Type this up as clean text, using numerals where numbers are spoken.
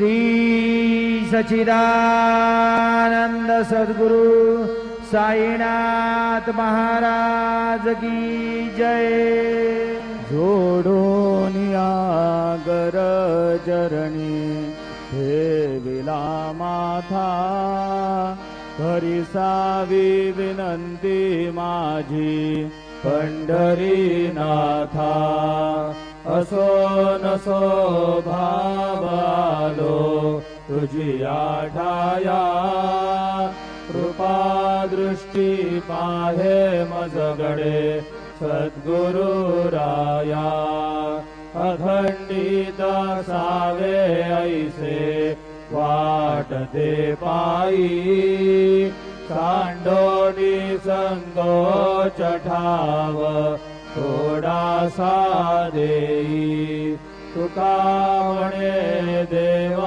श्री सच्चिदानंद सद्गुरु साईनाथ महाराज की जय। जोडोनिया गरजरणी ठेविला माथा, हरिसावी विनंती माझी पंढरीनाथा। असो नसो भावालो तुझी आठाया, कृपा दृष्टी पाहे मजगडे सद्गुरु राया। अखंडित सावे ऐसे वाटते पायी, सांडोनी संकोच ठाव थोडासा देई। तुका म्हणे देवा